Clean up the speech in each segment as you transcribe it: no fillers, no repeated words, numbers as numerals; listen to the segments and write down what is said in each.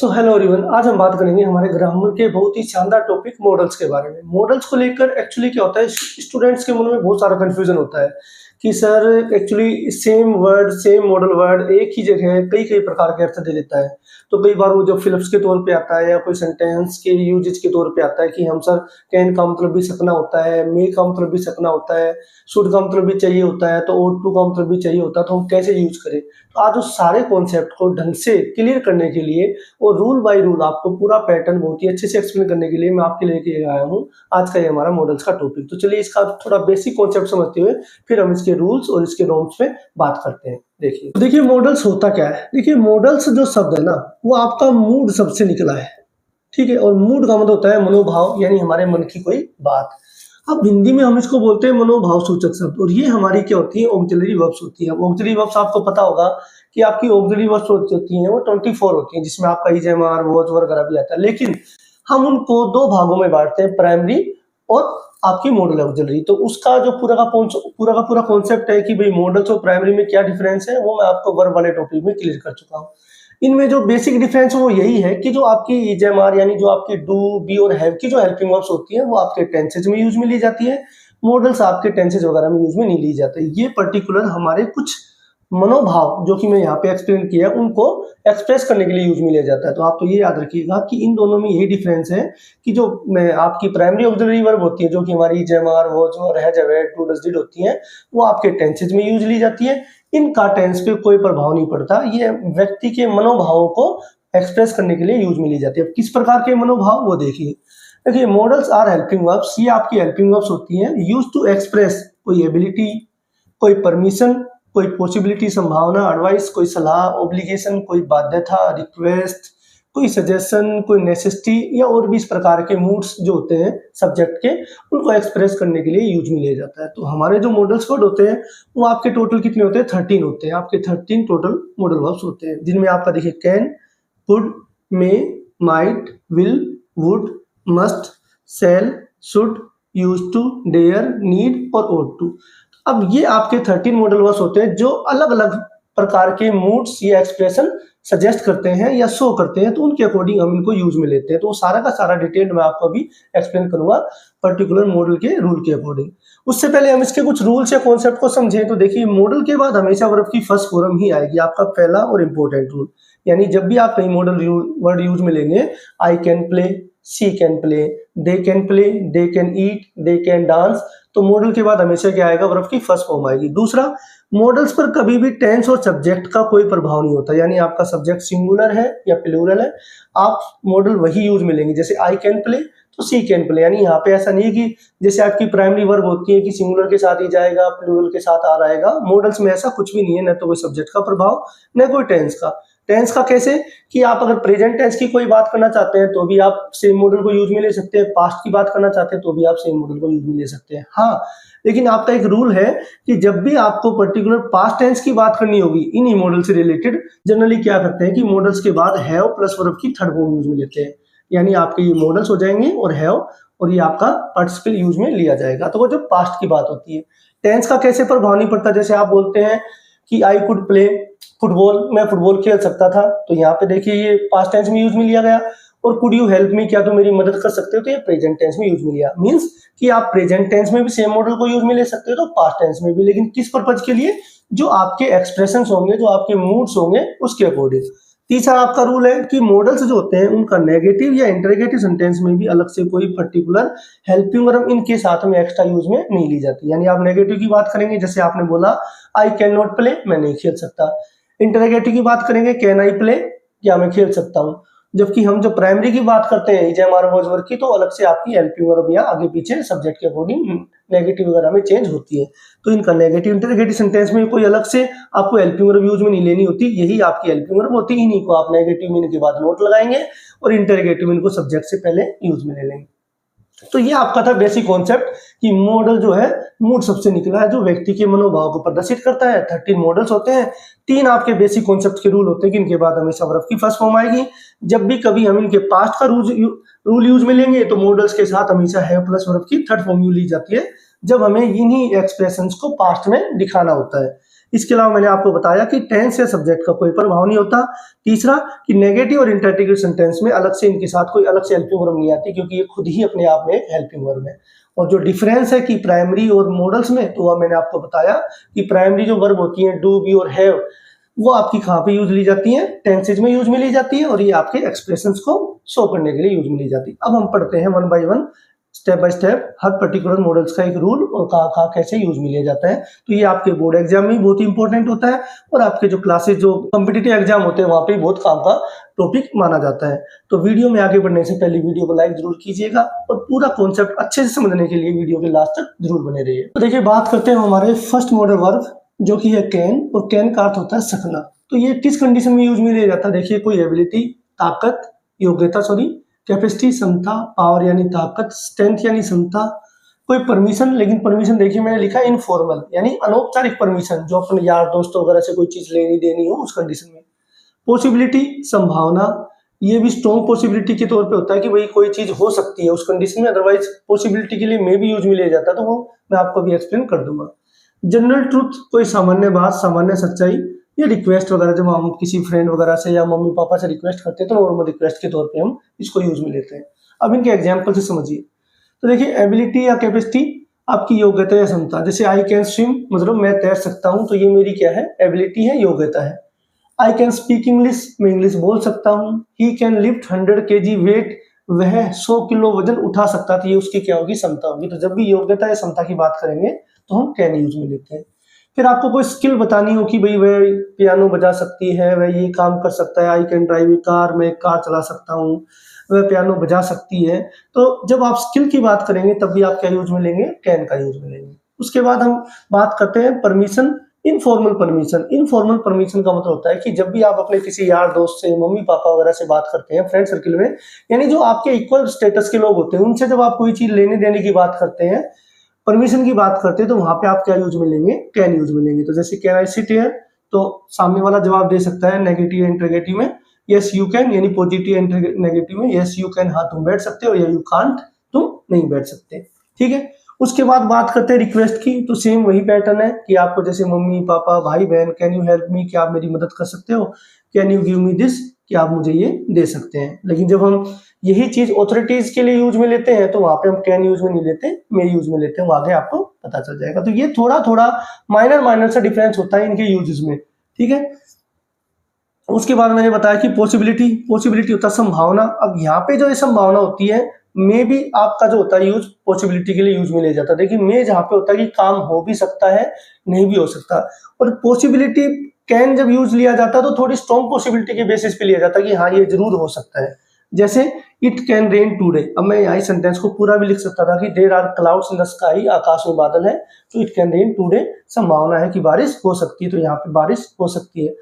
तो hello everyone, आज हम बात करेंगे हमारे ग्रामर के बहुत ही शानदार टॉपिक मॉडल्स के बारे में। मॉडल्स को लेकर एक्चुअली क्या होता है, स्टूडेंट्स के मन में बहुत सारा कंफ्यूजन होता है कि sir actually same word, same model word एक ही जगह कई कई प्रकार के अर्थ दे देता है। तो कई बार वो जब फिलिप्स के तौर पे आता है या कोई सेंटेंस के यूजेज के तौर पे आता है कि हम सर कैन का मतलब भी सकना होता है, मे का मतलब भी सकना होता है, शुड का मतलब भी चाहिए होता है, तो ought to का मतलब भी चाहिए होता है, तो हम कैसे यूज करें। तो आज उस सारे कॉन्सेप्ट को ढंग से क्लियर करने के लिए और रूल बाय रूल आपको पूरा पैटर्न बहुत ही अच्छे से एक्सप्लेन करने के लिए मैं आपके लेके आया हूँ आज का ये हमारा मॉडल्स का टॉपिक। तो चलिए इसका थोड़ा बेसिक कॉन्सेप्ट समझते हुए फिर हम इसके रूल्स और इसके नॉर्म्स पे बात करते हैं। देखिए मॉडल्स होता क्या है। देखिए मॉडल्स जो शब्द है ना, वो आपका मूड शब्द से निकला है, ठीक है। और मूड का मतलब होता है मनोभाव, यानी हमारे मन की कोई बात। अब हिंदी में हम इसको बोलते हैं मनोभाव सूचक शब्द, और ये हमारी क्या होती है, ऑक्सिलरी वर्ब्स होती है। ऑक्सिलरी वर्ब्स आपको पता होगा कि आपकी ऑक्सिलरी वर्ब्स होती हैं वो 24 होती हैं, जिसमें आपका इज, एम, आर, वॉज वगैरह भी आता है। लेकिन हम उनको दो भागों में बांटते हैं, प्राइमरी और आपकी मॉडल ऑक्सिलरी। तो उसका जो पूरा का पूरा कॉन्सेप्ट है कि भाई मॉडल्स और प्राइमरी में क्या डिफरेंस है, वो मैं आपको वर्ब वाले टॉपिक में क्लियर कर चुका हूँ। इनमें जो बेसिक डिफरेंस है वो यही है कि जो आपकी इज, एम, आर यानी जो आपकी डू, बी और हैव की जो हेल्पिंग वर्ब्स होती है वो आपके टेंसेज में यूज में ली जाती है। मॉडल्स आपके टेंसेज वगैरह में यूज में नहीं ली जाते। ये पर्टिकुलर हमारे कुछ मनोभाव जो कि मैं यहाँ पे एक्सप्लेन किया उनको एक्सप्रेस करने के लिए यूज में लिया जाता है। तो आप तो ये याद रखिएगा कि इन दोनों में यही डिफरेंस है कि जो आपकी प्राइमरी ऑक्सिलरी वर्ब होती है जो कि हमारी इज, एम, आर, वॉज और has, have, do, does, did होती है, वो आपके टेंसेज में यूज ली जाती है। इनका टेंस पे कोई प्रभाव नहीं पड़ता, ये व्यक्ति के मनोभावों को एक्सप्रेस करने के लिए यूज में ली जाती है। किस प्रकार के मनोभाव वो देखिए मॉडल्स आर हेल्पिंग वर्ब्स, ये आपकी हेल्पिंग वर्ब्स होती हैं यूज टू एक्सप्रेस कोई एबिलिटी, कोई परमिशन, कोई पॉसिबिलिटी संभावना, एडवाइस, कोई सलाह, ऑब्लिगेशन, कोई बाध्यता, रिक्वेस्ट, कोई सजेशन, कोई नेसेसिटी या और भी इस प्रकार के मूड्स जो होते हैं सब्जेक्ट के, उनको एक्सप्रेस करने के लिए यूज में लिया जाता है। तो हमारे जो मॉडल्स वर्ड होते हैं वो आपके टोटल कितने होते हैं, 13 होते हैं। आपके 13 टोटल मॉडल वर्ब्स होते हैं, जिनमें आपका देखिए can, could, may, might, will, would, must, shall, should, use to, dare, need और ought to। अब ये आपके 13 मॉडल वर्ब्स होते हैं जो अलग अलग प्रकार के मूड्स या एक्सप्रेशन सजेस्ट करते हैं या शो करते हैं, तो उनके अकॉर्डिंग हम इनको यूज में लेते हैं। तो सारा का सारा डिटेल मैं आपको अभी एक्सप्लेन करूंगा पर्टिकुलर मॉडल के रूल के अकॉर्डिंग। उससे पहले हम इसके कुछ रूल्स या कॉन्सेप्ट को समझें। तो देखिए मॉडल के बाद हमेशा वर्ब की फर्स्ट फॉर्म ही आएगी, आपका पहला और इंपॉर्टेंट रूल। यानी जब भी आप कहीं मॉडल वर्ड यूज में लेंगे, I can play, she can play, they can play, they can eat, they can dance, तो मॉडल के बाद हमेशा क्या आएगा, वर्ब की फर्स्ट फॉर्म आएगी। दूसरा, मॉडल्स पर कभी भी टेंस और सब्जेक्ट का कोई प्रभाव नहीं होता, यानी आपका सब्जेक्ट सिंगुलर है या प्लूरल है, आप मॉडल वही यूज में लेंगे। जैसे आई कैन प्ले तो सी कैन प्ले, यानी यहाँ पे ऐसा नहीं है कि जैसे आपकी प्राइमरी वर्ब होती है कि सिंगुलर के साथ ही जाएगा, प्लूरल के साथ आ रहेगा। मॉडल्स में ऐसा कुछ भी नहीं है, न तो कोई सब्जेक्ट का प्रभाव न कोई टेंस का। टेंस का कैसे कि आप अगर प्रेजेंट टेंस की कोई बात करना चाहते हैं तो भी आप सेम मॉडल को यूज में ले सकते हैं, पास्ट की बात करना चाहते हैं तो भी आप सेम मॉडल को यूज में ले सकते हैं। हाँ, लेकिन आपका एक रूल है कि जब भी आपको पर्टिकुलर पास्ट टेंस की बात करनी होगी इन्हीं मॉडल से रिलेटेड, जनरली क्या करते हैं कि मॉडल्स के बाद हैव प्लस वर्ब की थर्ड फॉर्म यूज में लेते हैं। यानी आपके ये मॉडल्स हो जाएंगे और हैव, और ये आपका पार्टिसिपल यूज में लिया जाएगा। तो वो जो पास्ट की बात होती है। टेंस का कैसे प्रभाव नहीं पड़ता, जैसे आप बोलते हैं कि आई कुड प्ले फुटबॉल, मैं फुटबॉल खेल सकता था, तो यहाँ पे देखिए ये पास्ट टेंस में यूज में लिया गया। और कुड यू हेल्प मी, क्या तुम मेरी मदद कर सकते हो, तो ये प्रेजेंट टेंस में यूज में लिया। मींस कि आप प्रेजेंट टेंस में भी सेम मॉडल को यूज में ले सकते हो तो पास्ट टेंस में भी, लेकिन किस पर्पज के लिए, जो आपके एक्सप्रेशंस होंगे, जो आपके मूड्स होंगे उसके अकॉर्डिंग। तीसरा आपका रूल है कि मॉडल्स जो होते हैं उनका नेगेटिव या इंटरोगेटिव सेंटेंस में भी अलग से कोई पर्टिकुलर हेल्पिंग वर्ब इनके साथ में एक्स्ट्रा यूज में नहीं ली जाती। यानी आप नेगेटिव की बात करेंगे, जैसे आपने बोला आई कैन नॉट प्ले, मैं नहीं खेल सकता। इंटरोगेटिव की बात करेंगे, कैन आई प्ले, क्या मैं खेल सकता हूँ। जबकि हम जो प्राइमरी की बात करते हैं, is, am, are, was verb की, तो अलग से आपकी हेल्पिंग वर्ब या आगे पीछे सब्जेक्ट के अकॉर्डिंग नेगेटिव वगैरह में चेंज होती है। तो इनका नेगेटिव इंटरोगेटिव सेंटेंस में कोई अलग से आपको हेल्पिंग वर्ब यूज में नहीं लेनी होती, यही आपकी हेल्पिंग वर्ब होती है। इन्हीं को आप नेगेटिव मीन के बाद नोट लगाएंगे और इंटरोगेटिव मीन को सब्जेक्ट से पहले यूज में ले लेंगे। तो ये आपका था बेसिक कॉन्सेप्ट कि मॉडल जो है मूड सबसे निकला है, जो व्यक्ति के मनोभाव को प्रदर्शित करता है। 13 मॉडल्स होते हैं, 3 आपके बेसिक कॉन्सेप्ट के रूल होते हैं कि इनके बाद हमेशा वर्ब की फर्स्ट फॉर्म आएगी। जब भी कभी हम इनके पास्ट का रूल यूज में लेंगे तो मॉडल्स के साथ हमेशा हैव प्लस वर्ब की थर्ड फॉर्म यूज ली जाती है, जब हमें इन्हीं एक्सप्रेशंस को पास्ट में दिखाना होता है। इसके अलावा मैंने आपको बताया कि टेंस या सब्जेक्ट का कोई प्रभाव नहीं होता। तीसरा कि नेगेटिव और इंटररोगेटिव सेंटेंस में अलग से इनके साथ कोई अलग से हेल्पिंग वर्ब नहीं आती, क्योंकि ये खुद ही अपने आप में हेल्पिंग वर्ब है। और जो डिफरेंस है कि प्राइमरी और मॉडल्स में, तो वह मैंने आपको बताया कि प्राइमरी जो वर्ब होती है डू, बी और हैव, वो आपकी कहाँ पे यूज ली जाती है, टेंसेज में यूज में ली जाती है, और ये आपके एक्सप्रेशंस को शो करने के लिए यूज में ली जाती है। अब हम पढ़ते हैं one by one, step by step, her particular models का एक रूल और कहाँ कैसे यूज में लिया जाता है। तो ये आपके बोर्ड एग्जाम में बहुत ही इंपॉर्टेंट होता है, और आपके जो क्लासेस, जो कॉम्पिटिटिव एग्जाम होते हैं, वहाँ पे बहुत काम का टॉपिक माना जाता है। तो वीडियो में आगे बढ़ने से पहले वीडियो को लाइक जरूर कीजिएगा, और पूरा कॉन्सेप्ट अच्छे से समझने के लिए वीडियो के लास्ट तक जरूर बने रहिए। तो देखिए, बात करते हैं हमारे फर्स्ट मॉडल वर्ब, जो कि है कैन, और कैन का अर्थ होता है सकना। तो ये किस कंडीशन में यूज में लिया जाता है? देखिए, कोई एबिलिटी, ताकत, योग्यता, कैपेसिटी क्षमता, पावर यानी ताकत, स्ट्रेंथ यानी क्षमता, कोई परमिशन, लेकिन परमिशन देखिए मैंने लिखा है इनफॉर्मल, यानी अनौपचारिक परमिशन, जो अपने यार दोस्तों वगैरह से कोई चीज लेनी देनी हो उस कंडीशन में। पॉसिबिलिटी, संभावना, ये भी स्ट्रॉन्ग पॉसिबिलिटी के तौर पे होता है कि भाई कोई चीज हो सकती है उस कंडीशन में, अदरवाइज पॉसिबिलिटी के लिए मे भी यूज में लिया जाता है, तो वो मैं आपको अभी एक्सप्लेन कर दूंगा। जनरल ट्रूथ, कोई सामान्य बात, सामान्य सच्चाई, या रिक्वेस्ट वगैरह, जब हम किसी फ्रेंड वगैरह से या मम्मी पापा से रिक्वेस्ट करते हैं तो नॉर्मल रिक्वेस्ट के तौर पे हम इसको यूज में लेते हैं। अब इनके एग्जांपल से समझिए। तो देखिए, एबिलिटी या कैपेसिटी आपकी योग्यता या क्षमता, जैसे आई कैन स्विम, मतलब मैं तैर सकता हूँ, तो ये मेरी क्या है, एबिलिटी है, योग्यता है। आई कैन स्पीक इंग्लिश, मैं इंग्लिश बोल सकता हूँ। He can lift 100 kg weight, वह 100 किलो वजन उठा सकता था, ये उसकी क्या होगी, क्षमता होगी। तो जब भी योग्यता या क्षमता की बात करेंगे तो हम कैन यूज में लेते हैं। फिर आपको कोई स्किल बतानी हो कि भाई वह पियानो बजा सकती है, वह ये काम कर सकता है, I can drive A car, मैं कार चला सकता हूँ, वह पियानो बजा सकती है। तो जब आप स्किल की बात करेंगे तब भी आप क्या यूज में लेंगे, कैन का यूज में लेंगे। उसके बाद हम बात करते हैं permission, informal permission. Informal permission का मतलब होता है कि जब भी आप अपने किसी यार दोस्त से, मम्मी पापा वगैरह से बात करते हैं फ्रेंड सर्किल में, यानी जो आपके इक्वल स्टेटस के लोग होते हैं, उनसे जब आप कोई चीज लेने देने की बात करते हैं, परमिशन की बात करते हैं, तो वहां पे आप क्या यूज में लेंगे, कैन यूज में लेंगे। तो जैसे कैन आई सिट हियर, तो सामने वाला जवाब दे सकता है नेगेटिव इंटरोगेटिव में यस यू कैन, यानी पॉजिटिव नेगेटिव में यस यू कैन, हाँ तुम बैठ सकते हो, या यू कांट, तुम नहीं बैठ सकते। ठीक है। उसके बाद बात करते हैं रिक्वेस्ट की। तो सेम वही पैटर्न है कि आपको जैसे मम्मी पापा भाई बहन, कैन यू हेल्प मी, क्या आप मेरी मदद कर सकते हो, can you give me this, कि आप मुझे ये दे सकते हैं। लेकिन जब हम यही चीज ऑथोरिटीज के लिए यूज में लेते हैं तो वहां पे हम कैन यूज में नहीं लेते, मे यूज में लेते हैं, वो आगे आपको पता चल जाएगा। तो ये थोड़ा थोड़ा माइनर सा डिफरेंस होता है इनके यूजेस में। ठीक है। उसके बाद मैंने बताया कि पॉसिबिलिटी होता है संभावना। अब यहाँ पे जो ये संभावना होती है, मे भी आपका जो होता है यूज पॉसिबिलिटी के लिए यूज में ले जाता है। देखिए, मे जहाँ पे होता है कि काम हो भी सकता है, नहीं भी हो सकता, और पॉसिबिलिटी कैन जब यूज लिया जाता है तो थोड़ी स्ट्रॉन्ग पॉसिबिलिटी के बेसिस पे लिया जाता है कि हाँ ये जरूर हो सकता है। जैसे इट कैन रेन टूडे, अब मैं यहाँ सेंटेंस को पूरा भी लिख सकता था कि there are clouds in the sky, आकाश में बादल है, तो इट कैन रेन टूडे, संभावना है कि बारिश हो सकती है, तो यहाँ पे बारिश हो सकती है।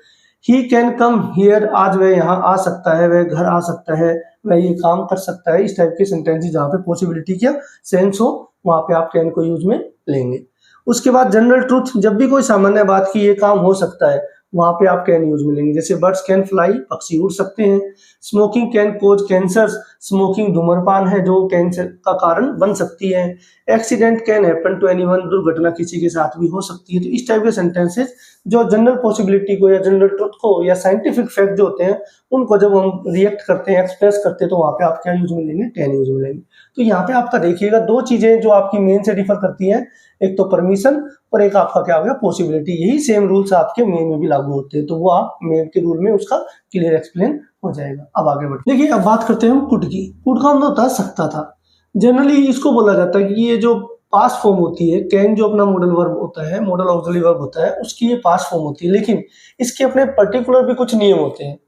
ही कैन कम हियर, आज वह यहाँ आ सकता है, वह घर आ सकता है, वह ये काम कर सकता है। इस टाइप के सेंटेंसेस जहाँ पे पॉसिबिलिटी का सेंस हो, वहां पे आप कैन को यूज में लेंगे। उसके बाद जनरल ट्रूथ, जब भी कोई सामान्य बात की ये काम हो सकता है, वहां पे आप कैन यूज में लेंगे। जैसे बर्ड्स कैन फ्लाई, पक्षी उड़ सकते हैं। Smoking can cause cancer, smoking धूम्रपान है जो कैंसर का कारण बन सकती है। Accident can happen to anyone, दुर्घटना किसी के साथ भी हो सकती है। तो इस टाइप के सेंटेंसेस जो जनरल पॉसिबिलिटी को या जनरल ट्रुथ को या साइंटिफिक फैक्ट जो होते हैं उनको जब हम रिएक्ट करते हैं, एक्सप्रेस करते हैं, तो वहां पे आप क्या यूज में लेंगे, कैन यूज में लेंगे। तो यहाँ पे आपका देखिएगा दो चीजें जो आपकी मेन से डिफर करती हैं, एक तो परमिशन और एक आपका क्या हो गया, पॉसिबिलिटी। यही सेम रूल्स आपके मेन में भी लागू होते हैं, तो वो आप मेन के रूल में उसका क्लियर एक्सप्लेन हो जाएगा। अब आगे बढ़ते देखिए, अब बात करते हैं हम कुड की। कुड का मतलब होता है सकता था। जनरली इसको बोला जाता है कि ये जो पास्ट फॉर्म होती है, कैन जो अपना मॉडल वर्ब होता है, मॉडल ऑक्सिलरी वर्ब होता है, उसकी ये पास्ट फॉर्म होती है, लेकिन इसके अपने पर्टिकुलर भी कुछ नियम होते हैं।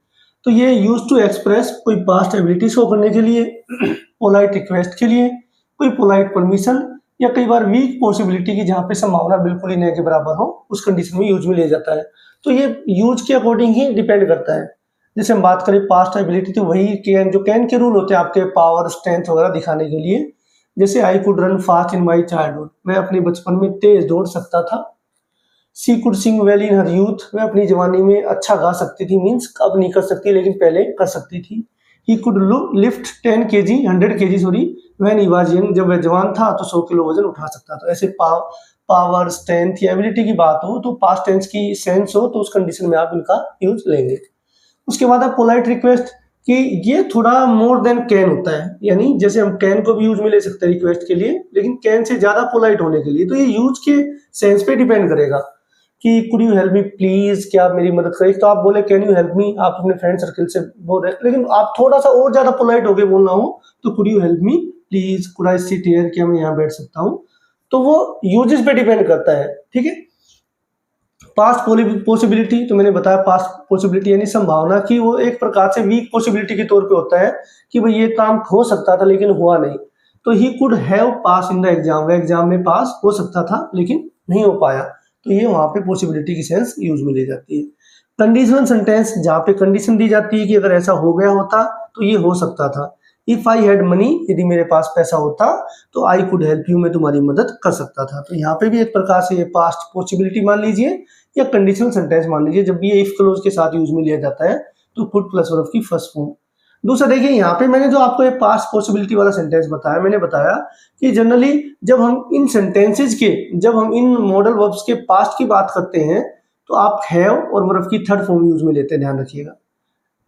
तो ये यूज टू एक्सप्रेस कोई पास्ट एबिलिटी शो करने के लिए, पोलाइट रिक्वेस्ट के लिए, कोई पोलाइट परमिशन, या कई बार वीक पॉसिबिलिटी की जहाँ पे संभावना बिल्कुल ही नहीं के बराबर हो, उस कंडीशन में यूज में लिया जाता है। तो ये यूज के अकॉर्डिंग ही डिपेंड करता है। जैसे हम बात करें पास्ट एबिलिटी, तो वही कैन जो कैन के रूल होते हैं आपके पावर स्ट्रेंथ वगैरह दिखाने के लिए। जैसे I could run fast in my childhood, मैं अपने बचपन में तेज दौड़ सकता था। She could sing well in her youth, वह अपनी जवानी में अच्छा गा सकती थी, मीन्स अब नहीं कर सकती लेकिन पहले कर सकती थी। He could lift 100 kg sorry when he was young, जब वह जवान था तो 100 किलो वजन उठा सकता था। ऐसे पावर, स्ट्रेंथ या एबिलिटी की बात हो, तो पास्ट टेंस की सेंस हो, तो उस कंडीशन में आप इनका यूज लेंगे। उसके बाद आप पोलाइट रिक्वेस्ट, कि ये थोड़ा मोर देन कैन होता है, यानी जैसे हम कैन को भी यूज में ले सकते हैं रिक्वेस्ट के लिए, लेकिन कैन से ज्यादा पोलाइट होने के लिए। तो ये यूज के सेंस पे डिपेंड करेगा कि could you help me please, क्या आप मेरी मदद करें। तो आप बोले कैन यू हेल्प मी, आप अपने फ्रेंड सर्कल से बोल रहे हैं, लेकिन आप थोड़ा सा और ज्यादा पोलाइट होके बोलना हो तो could you help me please, could I sit here, क्या मैं यहाँ बैठ सकता हूँ। तो वो यूजेस पे डिपेंड करता है, ठीक है। पास्ट पॉसिबिलिटी, तो मैंने बताया पास्ट पॉसिबिलिटी यानी संभावना की, वो एक प्रकार से वीक पॉसिबिलिटी के तौर पे होता है कि भाई ये काम हो सकता था लेकिन हुआ नहीं। तो he could have pass in the exam, वह एग्जाम में पास हो सकता था लेकिन नहीं हो पाया। तो ये वहां पे पॉसिबिलिटी की सेंस यूज में ली जाती है। कंडीशनल सेंटेंस, जहाँ पे कंडीशन दी जाती है कि अगर ऐसा हो गया होता तो ये हो सकता था। इफ आई हैड मनी, यदि मेरे पास पैसा होता तो आई कुड हेल्प यू, मैं तुम्हारी मदद कर सकता था। तो यहाँ पे भी एक प्रकार से ये पास्ट पॉसिबिलिटी मान लीजिए या कंडीशनल सेंटेंस मान लीजिए। जब भी ये इफ क्लोज के साथ यूज में लिया जाता है तो कुड प्लस वर्ब की फर्स्ट फॉर्म। दूसरा देखिए, यहाँ पे मैंने जो आपको ये पास्ट पॉसिबिलिटी वाला सेंटेंस बताया, मैंने बताया कि जनरली जब हम इन सेंटेंसेज के, जब हम इन मॉडल वर्ब्स के पास्ट की बात करते हैं तो आप हैव और वर्ब की थर्ड फॉर्म यूज में लेते हैं, ध्यान रखिएगा।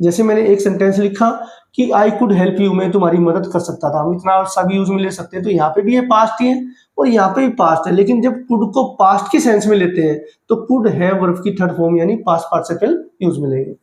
जैसे मैंने एक सेंटेंस लिखा कि आई कुड हेल्प यू, मैं तुम्हारी मदद कर सकता था, हम इतना सा भी यूज में ले सकते हैं। तो यहाँ पे भी ये पास्ट ही है और यहाँ पे भी पास्ट है, लेकिन जब कुड को पास्ट की सेंस में लेते हैं तो कुड है वर्ब की थर्ड फॉर्म यानी पास्ट पार्टिसिपल यूज में लेंगे।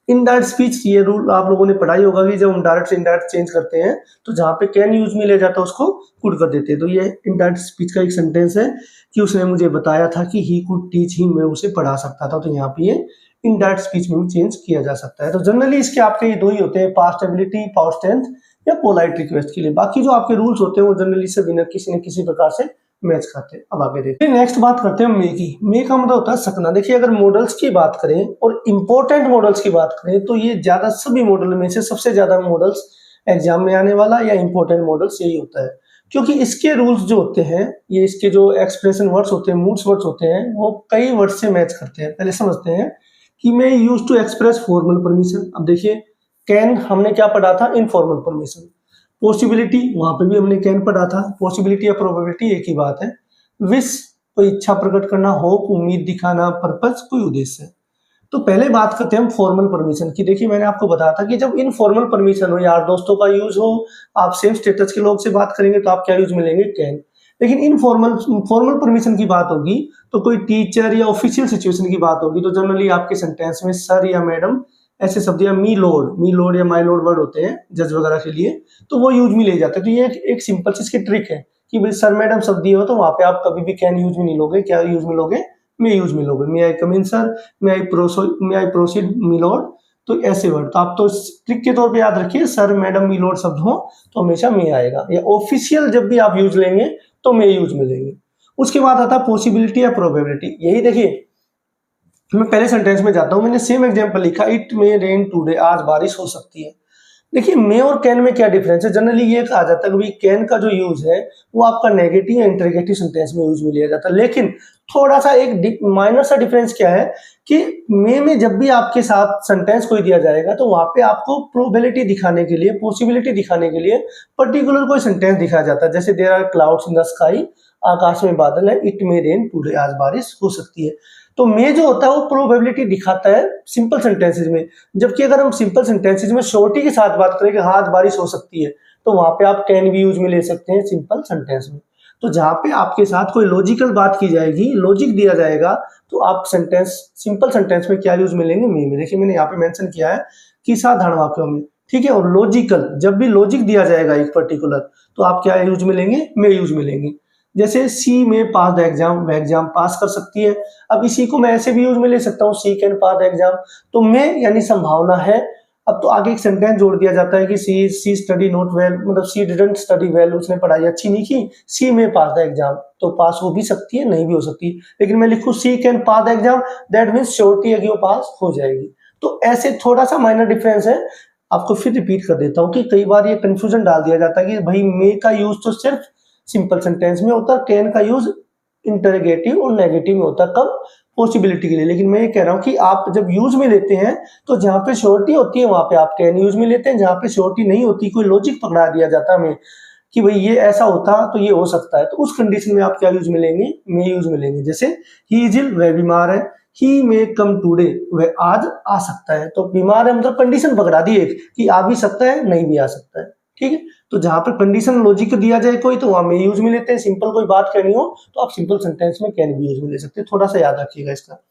इनडायरेक्ट स्पीच, ये रूल आप लोगों ने पढ़ाई होगा कि जब हम डायरेक्ट से इनडायरेक्ट चेंज करते हैं तो जहाँ पे कैन यूज में ले जाता है उसको कुड कर देते हैं। तो ये इनडायरेक्ट स्पीच का एक सेंटेंस है कि उसने मुझे बताया था कि ही कुड टीच हिम, मैं उसे पढ़ा सकता था। तो यहाँ पे ये इनडायरेक्ट स्पीच में भी चेंज किया जा सकता है। तो जनरली इसके आपके ये दो ही होते हैं, पास्ट एबिलिटी, पास्ट टेंस या पोलाइट रिक्वेस्ट के लिए। बाकी जो आपके रूल्स होते हैं वो जनरली से बिना किसी न किसी प्रकार से मैच खाते हैं। अब आगे देखते हैं, नेक्स्ट बात करते हैं मे की। मे का मतलब होता है सकना। देखिए, अगर मॉडल्स की बात करें और इंपॉर्टेंट मॉडल्स की बात करें तो ये ज्यादा सभी मॉडल में से सबसे ज्यादा मॉडल्स एग्जाम में आने वाला या इंपॉर्टेंट मॉडल्स यही होता है, क्योंकि इसके रूल्स जो होते हैं, ये इसके जो एक्सप्रेशन वर्ड्स होते हैं, मूड्स वर्ड्स होते हैं, वो कई वर्ड्स से मैच करते हैं। पहले समझते हैं कि मैं use to express formal permission. अब देखिए, कैन हमने क्या पढ़ा था, इनफॉर्मल परमिशन। पॉसिबिलिटी, वहां पे भी हमने कैन पढ़ा था। पॉसिबिलिटी या प्रोबेबिलिटी एक ही बात है। विश, कोई इच्छा प्रकट करना। होप, उम्मीद दिखाना। पर्पस, कोई उद्देश्य। तो पहले बात करते हैं हम फॉर्मल परमिशन की। देखिए, मैंने आपको बताया था कि जब इनफॉर्मल परमिशन हो, यार दोस्तों का यूज हो, आप सेम स्टेटस के लोग से बात करेंगे तो आप क्या यूज में लेंगे, कैन। लेकिन इनफॉर्मल फॉर्मल परमिशन की बात होगी तो कोई टीचर या ऑफिशियल सिचुएशन की बात होगी तो जनरली आपके सेंटेंस में सर या मैडम ऐसे शब्द या मी लोड या माई लोड वर्ड होते हैं जज वगैरह के लिए, तो वो यूज में ले जाते हैं। तो ये एक सिंपल सी इसकी ट्रिक है कि भाई सर मैडम शब्द दिए हो तो वहां पे आप कभी भी कैन यूज में नहीं लोगे, क्या यूज में लोगे, मे यूज में लोगे। May I come in sir, may I proceed milord. तो ऐसे वर्ड तो आप तो ट्रिक के तौर पे याद रखिए, सर मैडम मी लोड शब्द हो तो हमेशा मे आएगा। या ऑफिशियल जब भी आप यूज लेंगे तो मे यूज में लेंगे। उसके बाद आता है पॉसिबिलिटी या प्रोबेबिलिटी। यही देखिए, मैं पहले सेंटेंस में जाता हूं, मैंने सेम एग्जांपल लिखा, इट मे रेन टुडे, आज बारिश हो सकती है। देखिए, मे और कैन में क्या डिफरेंस है, जनरली ये कहा जाता है कि कैन का जो यूज है वो आपका नेगेटिव या इंटरोगेटिव सेंटेंस में यूज में लिया जाता है। लेकिन थोड़ा सा एक माइनर सा डिफरेंस क्या है कि मे में जब भी आपके साथ सेंटेंस कोई दिया जाएगा तो वहां पे आपको प्रोबेबिलिटी दिखाने के लिए, पॉसिबिलिटी दिखाने के लिए पर्टिकुलर कोई सेंटेंस दिखाया जाता है। जैसे there are clouds in the sky, आकाश में बादल है, इट मे रेन टुडे, आज बारिश हो सकती है। तो मे जो होता है वो प्रोबेबिलिटी दिखाता है सिंपल सेंटेंसेज में, जबकि अगर हम सिंपल सेंटेंसेज में शॉर्टी के साथ बात करें कि हाँ आज बारिश हो सकती है तो वहां पे आप कैन भी यूज में ले सकते हैं सिंपल सेंटेंस में। तो जहां पे आपके साथ कोई लॉजिकल बात की जाएगी, लॉजिक दिया जाएगा, तो आप सेंटेंस सिंपल सेंटेंस में क्या यूज में लेंगे, मे में। देखिए, मैंने यहाँ पे मेंशन किया है कि साधारण वाक्यों में, ठीक है। और लॉजिकल, जब भी लॉजिक दिया जाएगा एक पर्टिकुलर तो आप क्या यूज में लेंगे, मे यूज में लेंगे। जैसे सी में पास द एग्जाम, वह एग्जाम पास कर सकती है। अब इसी को मैं ऐसे भी यूज में ले सकता हूँ, सी कैन पास द एग्जाम। तो में यानी संभावना है। अब तो आगे एक सेंटेंस जोड़ दिया जाता है कि सी स्टडी नॉट वेल, मतलब सी डिडंट स्टडी वेल, उसने पढ़ाई अच्छी नहीं की, सी में पास द एग्जाम। तो पास हो भी सकती है, नहीं भी हो सकती, लेकिन मैं लिखूं she can pass the exam, that means surety है कि वो पास हो जाएगी। तो ऐसे थोड़ा सा माइनर डिफरेंस है। आपको फिर रिपीट कर देता हूँ कि कई बार ये कंफ्यूजन डाल दिया जाता है कि भाई मे का यूज तो सिर्फ सिंपल सेंटेंस में होता है, कैन का यूज इंटरोगेटिव और नेगेटिव में होता है, कब, पॉसिबिलिटी के लिए। लेकिन मैं ये कह रहा हूं कि आप जब यूज में लेते हैं तो जहां पे श्योरिटी होती है वहां पे आप कैन यूज में लेते हैं, जहां पे श्योरिटी नहीं होती, कोई लॉजिक पकड़ा दिया जाता है हमें कि भाई ये ऐसा होता तो ये हो सकता है, तो उस कंडीशन में आप क्या यूज मिलेंगे, मे यूज मिलेंगे। जैसे ही इज इल, वह बीमार है, ही मे कम टूडे, वह आज आ सकता है। तो बीमार है मतलब कंडीशन पकड़ा दी एक कि आ भी सकता है नहीं भी आ सकता है, ठीक है। तो जहां पर कंडीशन लॉजिक दिया जाए कोई, तो वहां मे यूज में लेते हैं। सिंपल कोई बात कहनी हो तो आप सिंपल सेंटेंस में कैन भी यूज में ले सकते हैं, थोड़ा सा याद रखिएगा इसका।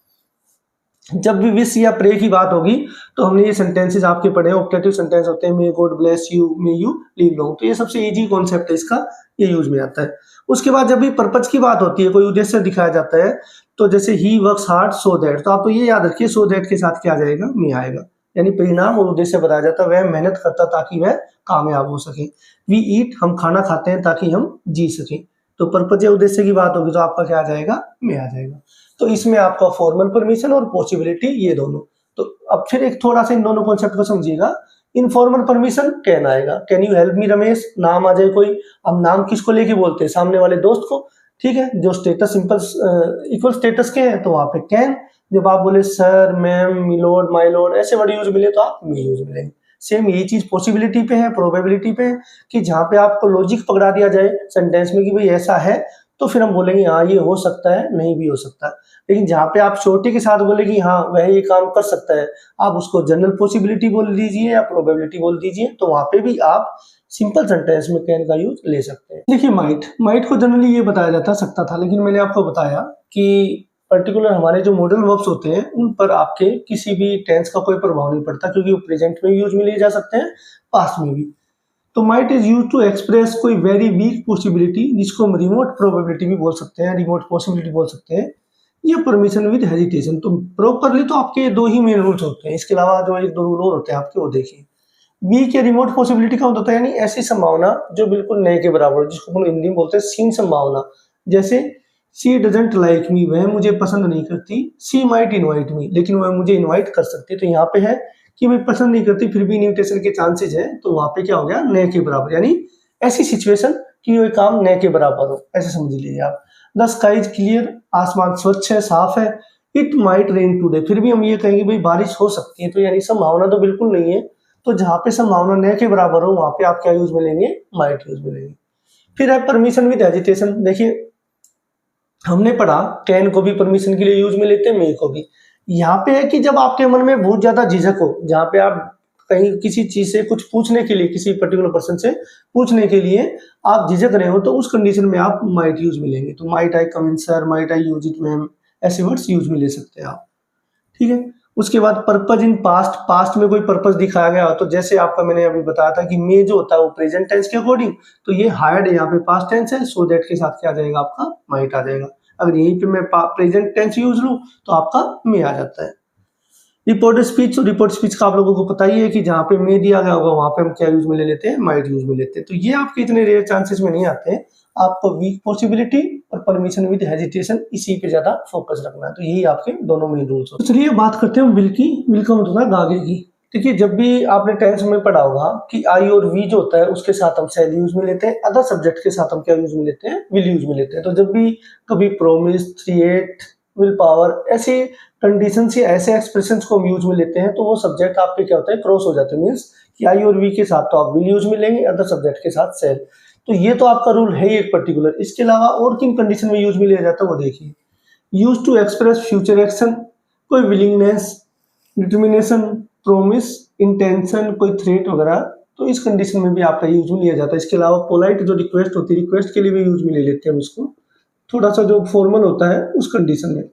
जब भी विश या प्रे की बात होगी तो हमने ये सेंटेंसेस आपके पढ़े हैं, ऑप्टेटिव सेंटेंस होते हैं, may God bless you, may you leave long. तो ये सबसे इजी कॉन्सेप्ट है इसका, ये यूज में आता है। उसके बाद जब भी पर्पज की बात होती है, कोई उद्देश्य दिखाया जाता है, तो जैसे he works hard so that, तो आप तो ये याद रखिए सो दैट के साथ क्या जाएगा, मे आएगा। यानी परिणाम और उद्देश्य बताया जाता है, वह मेहनत करता ताकि वह कामयाब हो सके। वी ईट, हम खाना खाते हैं ताकि हम जी सकें। तो पर्पज या उद्देश्य की बात होगी तो आपका क्या आ जाएगा, मे आ जाएगा। तो इसमें आपका फॉर्मल परमिशन और पॉसिबिलिटी ये दोनों। तो अब फिर एक थोड़ा सा इन दोनों कॉन्सेप्ट को समझिएगा। इनफॉर्मल परमिशन कैन आएगा, कैन यू हेल्प मी रमेश, नाम आ जाए कोई। अब नाम किसको लेके बोलते हैं, सामने वाले दोस्त को, ठीक है। जो स्टेटस सिंपल इक्वल स्टेटस के हैं तो वहां पे कैन। जब आप बोले sir, ma'am, milord, my Lord, ऐसे वर्ड यूज मिले तो आप मे यूज मिलेंगे। सेम यही चीज पॉसिबिलिटी पे है, प्रोबेबिलिटी पे है, कि जहां पे आपको लॉजिक पकड़ा दिया जाए सेंटेंस में कि भाई ऐसा है, तो फिर हम बोलेंगे हाँ ये हो सकता है, नहीं भी हो सकता है। लेकिन जहां पे आप श्योरिटी के साथ बोले कि हाँ वह ये काम कर सकता है, आप उसको जनरल पॉसिबिलिटी बोल दीजिए या प्रोबेबिलिटी बोल दीजिए, तो वहां पे भी आप सिंपल सेंटेंस में कैन का यूज ले सकते हैं। देखिए माइट को जनरली ये बताया जाता सकता था, लेकिन मैंने आपको बताया कि पर्टिकुलर हमारे जो मॉडल वर्ब्स होते हैं उन पर आपके किसी भी टेंस का कोई प्रभाव नहीं पड़ता, क्योंकि वो प्रेजेंट में यूज में लिए जा सकते हैं, पास्ट में भी। तो might is use to express कोई वेरी वीक पॉसिबिलिटी, जिसको हम रिमोट प्रोबेबिलिटी भी बोल सकते हैं, रिमोट पॉसिबिलिटी बोल सकते हैं, या परमिशन विद हेजिटेशन। तो प्रॉपरली तो आपके दो ही मेन रूल्स होते हैं, इसके अलावा जो एक दो रूल और होते हैं आपके, वो देखिए। वीक या रिमोट पॉसिबिलिटी का होता है, यानी ऐसी संभावना जो बिल्कुल नए के बराबर हो, जिसको हम हिंदी में बोलते हैं सीन संभावना। जैसे सी डजंट लाइक मी, वह मुझे पसंद नहीं करती। सी माइट इनवाइट मी, लेकिन वह मुझे इनवाइट कर सकती है। तो यहाँ पे है कि भाई पसंद नहीं करती, फिर भी इन्विटेशन के चांसेस है, तो वहां पे क्या हो गया, नए के बराबर। यानी ऐसी सिचुएशन कि वो काम नए के बराबर हो, ऐसे समझ लीजिए आप। द स्काई इज क्लियर, आसमान स्वच्छ है, साफ है। इट माइट रेन टूडे, फिर भी हम ये कहेंगे भाई बारिश हो सकती है, तो यानी संभावना तो बिल्कुल नहीं है। तो जहां पे संभावना नए के बराबर हो, वहां पे आप क्या यूज मिलेंगे, माइट यूज मिलेंगे। फिर है परमिशन विद हेजिटेशन। देखिए हमने पढ़ा कैन को भी परमिशन के लिए यूज में लेते हैं, मे को भी। यहाँ पे है कि जब आपके मन में बहुत ज्यादा झिझक हो, जहाँ पे आप कहीं किसी चीज से कुछ पूछने के लिए, किसी पर्टिकुलर पर्सन से पूछने के लिए आप झिझक रहे हो, तो उस कंडीशन में आप माइट यूज में लेंगे। तो might I come in sir, might I use it ma'am, ऐसे वर्ड्स यूज में ले सकते हैं आप, ठीक है। उसके बाद पर्पज इन पास्ट, पास्ट में कोई पर्पज दिखाया गया हो, तो जैसे आपका मैंने अभी बताया था कि मे जो होता है वो प्रेजेंट टेंस के अकॉर्डिंग, तो ये हायर्ड यहाँ पे पास्ट टेंस है, सो दैट के साथ क्या आ जाएगा, आपका माइट आ जाएगा। अगर यहीं पे मैं प्रेजेंट टेंस यूज लूं तो आपका मे आ जाता है। रिपोर्ट स्पीच, रिपोर्ट स्पीच का आप लोगों को पता ही है कि जहाँ पे मे दिया गया होगा वहां पे हम क्या यूज में ले लेते हैं, माइट यूज में लेते हैं। तो ये आपके इतने रेयर चांसेस में नहीं आते हैं। आपको वीक पॉसिबिलिटी और परमिशन विद हेजिटेशन, इसी पे ज्यादा फोकस रखना है। तो यही आपके दोनों मेन रूल्स होते हैं। चलिए बात करते हैं विल की। विल का मतलब होता है गागे की। देखिए जब भी आपने टेंस में पढ़ा होगा कि आई और वी जो होता है उसके साथ हम शैल यूज में लेते हैं, अदर सब्जेक्ट के साथ हम क्या यूज में लेते हैं, विल यूज में लेते हैं। तो जब भी कभी प्रोमिस, क्रिएट, विल पावर, ऐसे कंडीशन से ऐसे एक्सप्रेशंस को हम यूज में लेते हैं, तो वो सब्जेक्ट आपके क्या होता है, क्रॉस हो जाते हैं। मीन्स कि आई और वी के साथ तो आप विल यूज में लेंगे, अदर सब्जेक्ट के साथ शैल। तो ये तो आपका रूल है ही एक पर्टिकुलर। इसके अलावा और किन कंडीशन में यूज में लिया जाता है वो देखिए। Use to express future action, कोई विलिंगनेस, डिटर्मिनेशन, प्रोमिस, इंटेंशन, कोई थ्रेट वगैरह, तो इस कंडीशन में भी आपका यूज में लिया जाता है। इसके अलावा पोलाइट जो रिक्वेस्ट होती है, रिक्वेस्ट के लिए भी यूज में ले लेते हैं हम इसको। थोड़ा सा जो फॉर्मल होता है उस कंडीशन में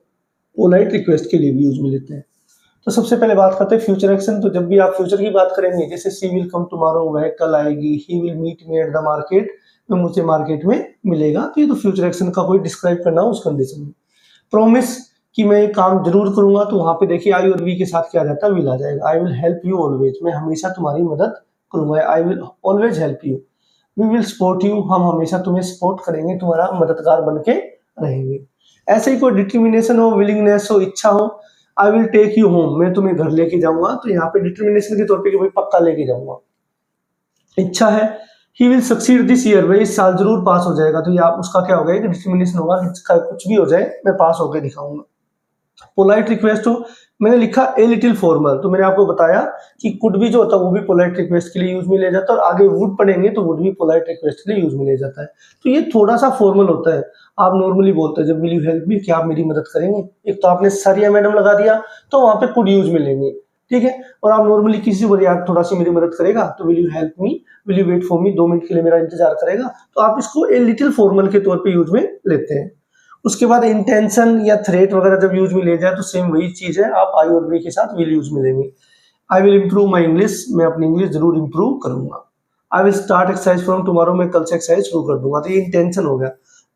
पोलाइट रिक्वेस्ट के लिए भी यूज में लेते हैं। तो सबसे पहले बात करते हैं फ्यूचर एक्शन। तो जब भी आप फ्यूचर की बात करेंगे, जैसे सी विल कम टुमारो, वह कल आएगी, he will meet me at the market, वह मुझे मार्केट में मिलेगा, तो ये तो फ्यूचर एक्शन का कोई डिस्क्राइब करना उस कंडीशन में। प्रोमिस कि मैं ये काम जरूर करूंगा, तो वहां पे देखिए आई और वी के साथ क्या आ जाता है, विल आ जाएगा। I will help you always, मैं हमेशा तुम्हारी मदद करूंगा। I will always help you. We will support you, हम हमेशा तुम्हें सपोर्ट करेंगे, तुम्हारा मददगार बन के रहेंगे। ऐसे ही कोई डिटर्मिनेशन हो, विलिंगनेस हो, इच्छा हो, I will take you home, मैं तुम्हें घर लेके जाऊंगा, तो यहाँ पे डिटर्मिनेशन के तौर पे कि भाई पक्का लेके जाऊंगा। इच्छा है, he will succeed this year, भाई इस साल जरूर पास हो जाएगा, तो ये आप उसका क्या होगा, एक डिटर्मिनेशन होगा, कुछ भी हो जाए मैं पास होकर दिखाऊंगा। पोलाइट रिक्वेस्ट हो, मैंने लिखा ए लिटिल फॉर्मल, तो मैंने आपको बताया कि कुड भी जो होता है वो भी पोलाइट रिक्वेस्ट के लिए यूज में लिया जाता है, और आगे वुड पढ़ेंगे तो वुड भी पोलाइट रिक्वेस्ट के लिए यूज में लिया जाता है। तो ये थोड़ा सा फॉर्मल होता है। आप नॉर्मली बोलते हैं जब विल यू हेल्प मी, क्या आप मेरी मदद करेंगे, एक तो आपने सारिया मैडम लगा दिया तो वहां पे कुड यूज में लेंगे, ठीक है। और आप नॉर्मली किसी को यार थोड़ा सी मेरी मदद करेगा तो will you help me, will you wait for me, 2 minute के लिए मेरा इंतजार करेगा, तो आप इसको ए लिटिल फॉर्मल के तौर पे यूज में लेते हैं। उसके बाद इंटेंशन या थ्रेट वगैरह जब यूज में ले जाए तो सेम वही चीज है, आप आई और वी के साथ विल यूज में लेंगे। I will improve my English, मैं अपनी इंग्लिश जरूर इम्प्रूव करूंगा। I will start exercise from tomorrow, मैं कल से एक्सरसाइज शुरू कर दूंगा। तो ये इंटेंशन हो गया।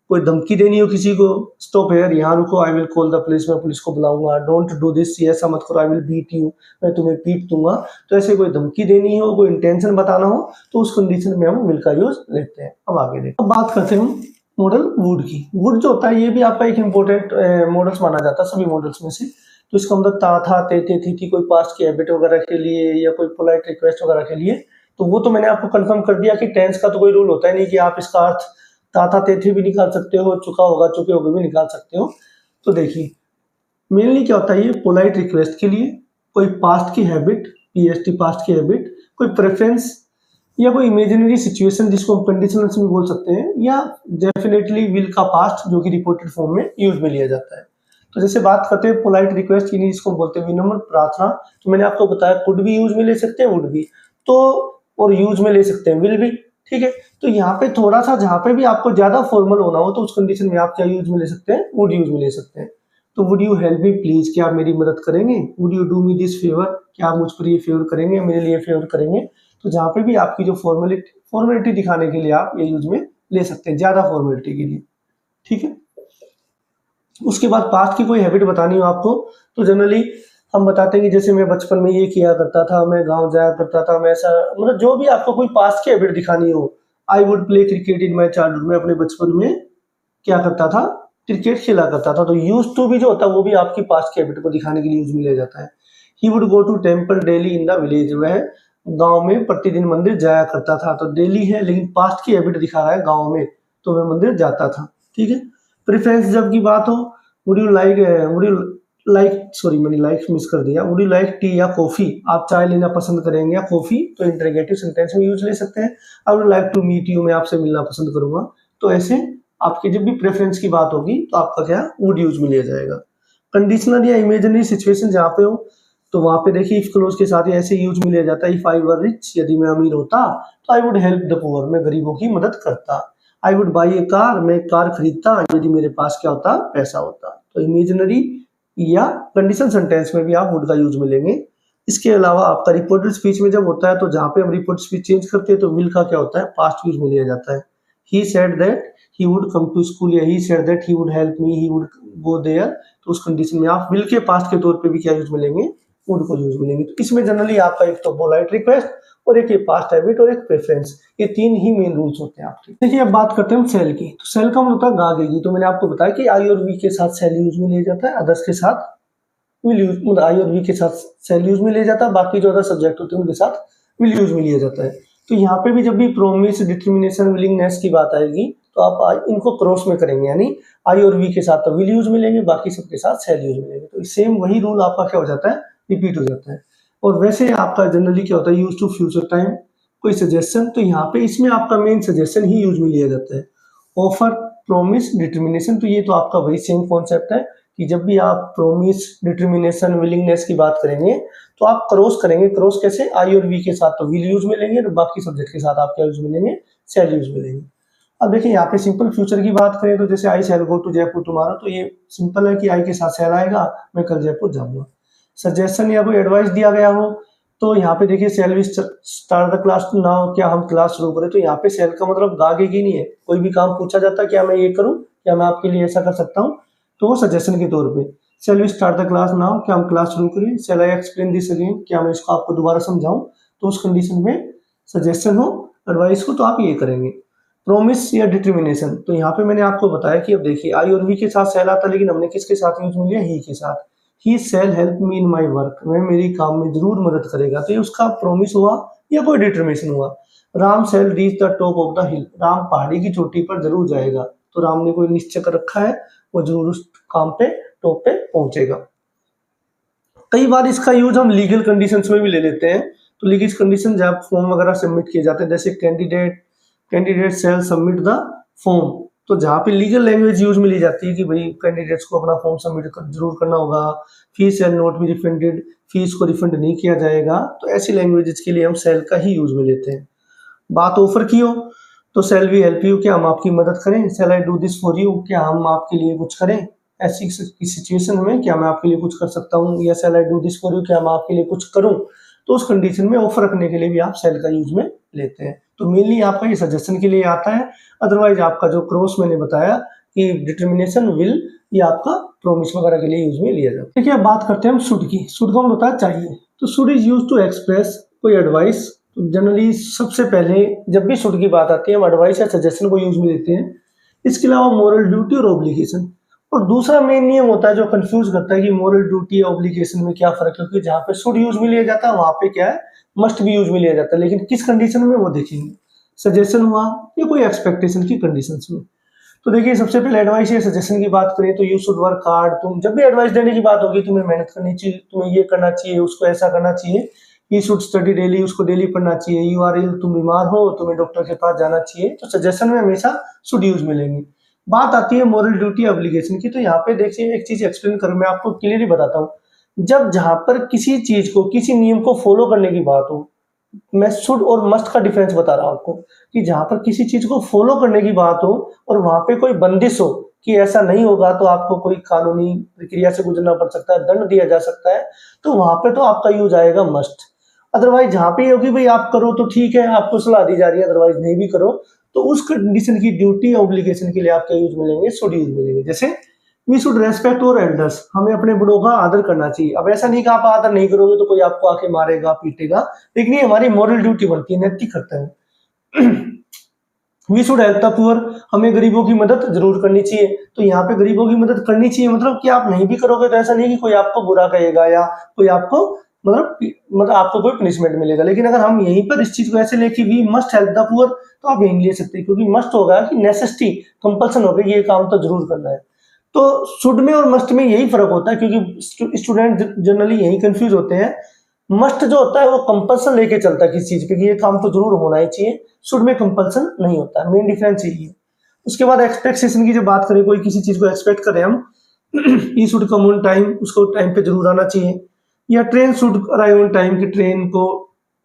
कोई धमकी देनी हो किसी को, स्टॉप हेयर, यहाँ रुको, I will call the police, मैं पुलिस को बुलाऊंगा। डोंट डू दिस, ये ऐसा मत करो, आई विल बीट यू, मैं तुम्हें पीट दूंगा। तो ऐसे कोई धमकी देनी हो, कोई इंटेंशन बताना हो तो उस कंडीशन में हम विल का यूज लेते हैं। अब आगे देखो, अब बात करते हैं हम मॉडल वुड की। वुड जो होता है ये भी आपका एक इंपॉर्टेंट मॉडल्स माना जाता है सभी मॉडल्स में से। तो इसका मतलब ता था, ते थे, थी, कोई पास्ट की हैबिट वगैरह के लिए या कोई पोलाइट रिक्वेस्ट वगैरह के लिए। तो वो तो मैंने आपको कंफर्म कर दिया कि टेंस का तो कोई रूल होता है नहीं कि आप इसका अर्थ ता था, ते थे भी निकाल सकते हो, चुका होगा, चुके होगे भी निकाल सकते हो। तो देखिए मेनली क्या होता है, ये पोलाइट रिक्वेस्ट के लिए कोई पास्ट की हैबिट, पीएसटी पास्ट की हैबिट, कोई प्रेफरेंस या कोई इमेजिनरी सिचुएशन जिसको हम कंडीशनल भी बोल सकते हैं, या डेफिनेटली विल का पास्ट जो कि रिपोर्टेड फॉर्म में यूज में लिया जाता है। तो जैसे बात करते हैं पोलाइट रिक्वेस्ट की, जिसको बोलते हैं विनम्र प्रार्थना, तो मैंने आपको बताया कुड भी यूज में ले सकते हैं, वुड भी, तो और यूज में ले सकते हैं विल भी, ठीक है। तो यहाँ पे थोड़ा सा जहाँ पे भी आपको ज्यादा फॉर्मल होना हो तो उस कंडीशन में आप क्या यूज में ले सकते हैं, वुड यूज में ले सकते हैं। तो would you help me please, क्या आप मेरी मदद करेंगे। Would you do me this favour, क्या आप मुझ पर ये फेवर करेंगे, मेरे लिए फेवर करेंगे। तो जहाँ पे भी आपकी जो फॉर्मेलिटी दिखाने के लिए आप ये यूज में ले सकते हैं, ज्यादा फॉर्मेलिटी के लिए, ठीक है। उसके बाद पास्ट की कोई हैबिट बतानी हो आपको तो जनरली हम बताते हैं कि जैसे मैं बचपन में ये किया करता था, मैं गांव जाया करता था, मैं ऐसा, मतलब जो भी आपको कोई पास्ट की हैबिट दिखानी हो। I would play cricket in my childhood, मैं अपने बचपन में क्या करता था, क्रिकेट खेला करता था। तो यूज टू भी जो होता है वो भी आपकी पास्ट की हैबिट को दिखाने के लिए यूज में लिया जाता है। He would go to temple daily in the village, वह गांव में प्रतिदिन मंदिर जाया करता था। तो डेली है लेकिन पास्ट की हैबिट दिखा रहा है गांव में, तो वह मंदिर जाता था, ठीक है। प्रेफरेंस जब की बात हो, वुड यू लाइक सॉरी मैंने लाइक मिस कर दिया, वुड यू लाइक टी या कॉफी, आप चाय लेना पसंद करेंगे या कॉफी, तो इंटरोगेटिव सेंटेंस में यूज ले सकते हैं। I would like to meet you, मैं आपसे मिलना पसंद करूंगा। तो ऐसे आपकी जब भी प्रेफरेंस की बात होगी तो आपका क्या वुड यूज में लिया जाएगा। कंडीशनल या इमेजिनरी सिचुएशन जहाँ पे हो तो वहां पे देखिए इफ क्लोज के साथ ऐसे यूज में लिया जाता है। इफ आई वर रिच, यदि मैं अमीर होता तो I would help the poor, मैं गरीबों की मदद करता। I would buy A car, मैं एक कार खरीदता यदि मेरे पास क्या होता, पैसा होता। तो इमेजिनरी या कंडीशन सेंटेंस में भी आप वुड का यूज में लेंगे। इसके अलावा आपका रिपोर्टेड स्पीच में जब होता है तो जहाँ पे हम रिपोर्ट स्पीच चेंज करते हैं तो विल का क्या होता है, पास्ट यूज में लिया जाता है। He said that he would come to school, या he said that he would help me, he would go there. तो उस कंडीशन में आप विल के पास्ट के तौर पे भी क्या यूज में लेंगे, वुड को यूज में लेंगे। तो इसमें जनरली आपका एक तो पोलाइट रिक्वेस्ट और एक ये पास्ट हैबिट और एक प्रेफरेंस, ये 3 ही मेन रूल्स होते हैं आपके। देखिए अब बात करते हैं हम सेल की। तो सेल का मतलब होता है गागेगी। तो मैंने आपको बताया कि आई और वी के साथ सेल यूज में लिया जाता है, अदर्स के साथ विल यूज, मतलब आई और वी के साथ सेल यूज में लिया जाता है, बाकी जो अदर सब्जेक्ट होते हैं उनके साथ विल यूज में लिया जाता है। तो यहाँ पे भी जब भी प्रोमिस, डिटर्मिनेशन, विलिंगनेस की बात आएगी तो आप इनको क्रॉस में करेंगे, यानी आई और वी के साथ तो विल यूज में लेंगे, बाकी सबके साथ सेल यूज में लेंगे। तो सेम वही रूल आपका क्या हो जाता है, रिपीट हो जाता है। और वैसे आपका जनरली क्या होता है, यूज टू फ्यूचर टाइम, कोई सजेशन, तो यहाँ पे इसमें आपका मेन सजेशन ही यूज में लिया जाता है। ऑफर, प्रोमिस, डिटर्मिनेशन, तो ये तो आपका वही सेम कॉन्सेप्ट है कि जब भी आप प्रोमिस, डिटर्मिनेशन, विलिंगनेस की बात करेंगे तो आप क्रॉस करेंगे। क्रॉस कैसे, आई और वी के साथ तो विल यूज में लेंगे और बाकी सब्जेक्ट के साथ आप क्या यूज में लेंगे, सेल यूज में लेंगे। अब देखिए यहाँ पे सिंपल फ्यूचर की बात करें तो जैसे आई शैल गो टू जयपुर टुमारो, तो ये सिंपल है कि आई के साथ शैल आएगा, मैं कल जयपुर जाऊंगा। सजेशन या कोई एडवाइस दिया गया हो तो यहाँ पे देखिए shall we start the class now, क्या हम क्लास शुरू करें। तो यहाँ पे शैल का मतलब गागेगी नहीं है। कोई भी काम पूछा जाता है क्या मैं ये करूँ, क्या मैं आपके लिए ऐसा कर सकता हूँ, तो वो सजेशन के तौर पे। Shall we start the class now, क्या हम क्लास शुरू करें। Shall I explain this again, क्या मैं इसको आपको दोबारा समझाऊं। तो उस कंडीशन में सजेशन हो, एडवाइस हो, तो आप ये करेंगे। प्रोमिस या डिटर्मिनेशन, तो यहाँ पे मैंने आपको बताया कि अब देखिए आई और वी के साथ शैल आता, लेकिन हमने किसके साथ यूज में लिया, ही के साथ। ही शैल help me in my work, वह मेरी काम में जरूर मदद करेगा। तो ये उसका प्रोमिस हुआ या कोई डिटर्मिनेशन हुआ। Ram shall reach the top of the hill, Ram पहाड़ी की चोटी पर जरूर जाएगा। तो राम ने कोई निश्चय कर रखा है, वो जरूर उस काम पे, टॉप पे पहुंचेगा। कई बार इसका यूज हम लीगल कंडीशंस में भी ले लेते हैं। तो लीगल कंडीशन जब फॉर्म वगैरह सबमिट किए जाते हैं, जैसे candidate shell submit the form, तो जहाँ पे लीगल लैंग्वेज यूज में ली जाती है कि भाई कैंडिडेट्स को अपना फॉर्म सबमिट जरूर करना होगा, fees shall not be refunded, fees को रिफंड नहीं किया जाएगा, तो ऐसी लैंग्वेजेस के लिए हम शैल का ही यूज में लेते हैं। बात ऑफर की हो तो शैल वी हेल्प यू, क्या हम आपकी मदद करें, shall I do this for you, क्या हम आपके लिए कुछ करें, ऐसी सिचुएशन में क्या मैं आपके लिए कुछ कर सकता हूँ, या shall I do this for you, क्या मैं आपके लिए कुछ करूँ, तो उस कंडीशन में ऑफर रखने के लिए भी आप शैल का यूज में लेते हैं। तो मेनली आपका ये सजेशन के लिए आता है, अदरवाइज आपका जो क्रॉस मैंने बताया कि डिटर्मिनेशन, विल, ये आपका प्रॉमिस वगैरह के लिए यूज में लिया जाता है। देखिए अब बात करते हैं हम शुड की। शुड का हम होता है चाहिए, तो should is use to express कोई एडवाइस। तो जनरली सबसे पहले जब भी शुड की बात आती है हम एडवाइस या सजेशन को यूज में लेते हैं। इसके अलावा मोरल ड्यूटी और ऑब्लिगेशन। और दूसरा मेन नियम होता है जो कंफ्यूज करता है कि मोरल ड्यूटी और ऑब्लिगेशन में क्या फर्क है, क्योंकि जहाँ पे शुड यूज में लिया जाता है वहां पे क्या है, मस्ट भी यूज में लिया जाता है, लेकिन किस कंडीशन में वो देखेंगे, सजेशन हुआ या कोई एक्सपेक्टेशन की कंडीशंस में। तो देखिए सबसे पहले एडवाइस या सजेशन की बात करें तो यू शुड वर्क हार्ड। तुम जब भी एडवाइस देने की बात होगी, तुम्हें मेहनत करनी चाहिए, तुम्हें ये करना चाहिए, उसको ऐसा करना चाहिए, यू शुड स्टडी डेली, उसको डेली पढ़ना चाहिए, यू आर इल, तुम बीमार हो, तुम्हें डॉक्टर के पास जाना चाहिए, तो सजेशन में हमेशा शुड यूज मिलेंगे। बात आती है मोरल ड्यूटी ऑब्लिगेशन की, तो यहाँ पे देखिए एक चीज एक्सप्लेन करूँ, मैं आपको क्लियरली बताता हूँ। जब जहां पर किसी चीज को, किसी नियम को फॉलो करने की बात हो, मैं शुड और मस्ट का डिफरेंस बता रहा हूं आपको, कि जहां पर किसी चीज को फॉलो करने की बात हो और वहां पे कोई बंदिश हो कि ऐसा नहीं होगा तो आपको कोई कानूनी प्रक्रिया से गुजरना पड़ सकता है, दंड दिया जा सकता है, तो वहां पे तो आपका यूज आएगा मस्ट। अदरवाइज जहां पे होगी भाई आप करो तो ठीक है, आपको सलाह दी जा रही है, अदरवाइज नहीं भी करो, तो उस कंडीशन की ड्यूटी ऑब्लिगेशन के लिए आपका यूज मिलेंगे, शुड यूज मिलेंगे। जैसे वी शुड रेस्पेक्ट और एल्डर्स, हमें अपने बड़ों का आदर करना चाहिए। अब ऐसा नहीं कि आप आदर नहीं करोगे तो कोई आपको आके मारेगा पीटेगा, लेकिन ये हमारी मॉरल ड्यूटी बनती है, नैतिक कर्तव्य है। We should help the poor, हमें गरीबों की मदद जरूर करनी चाहिए। तो यहाँ पे गरीबों की मदद करनी चाहिए मतलब कि आप नहीं भी करोगे तो ऐसा नहीं कि कोई आपको बुरा कहेगा या कोई आपको मतलब आपको कोई पनिशमेंट मिलेगा। लेकिन अगर हम यहीं पर इस चीज को ऐसे लेके we must help the poor, तो आप यही ले सकते हैं, क्योंकि मस्ट होगा कि नेसेसिटी, कंपल्सन होगा, ये काम तो जरूर करना है। तो शुड में और मस्ट में यही फर्क होता है, क्योंकि स्टूडेंट जनरली यही कंफ्यूज होते हैं। मस्ट जो होता है वो कंपल्सन लेके चलता है किसी चीज पे कि ये काम तो जरूर होना ही चाहिए, शुड में कंपल्सन नहीं होता है, मेन डिफरेंस यही है। उसके बाद एक्सपेक्टेशन की जब बात करें, कोई किसी चीज को एक्सपेक्ट करें हम, ई शुड कम ऑन टाइम, उसको टाइम पे जरूर आना चाहिए, या train should arrive on time, की ट्रेन को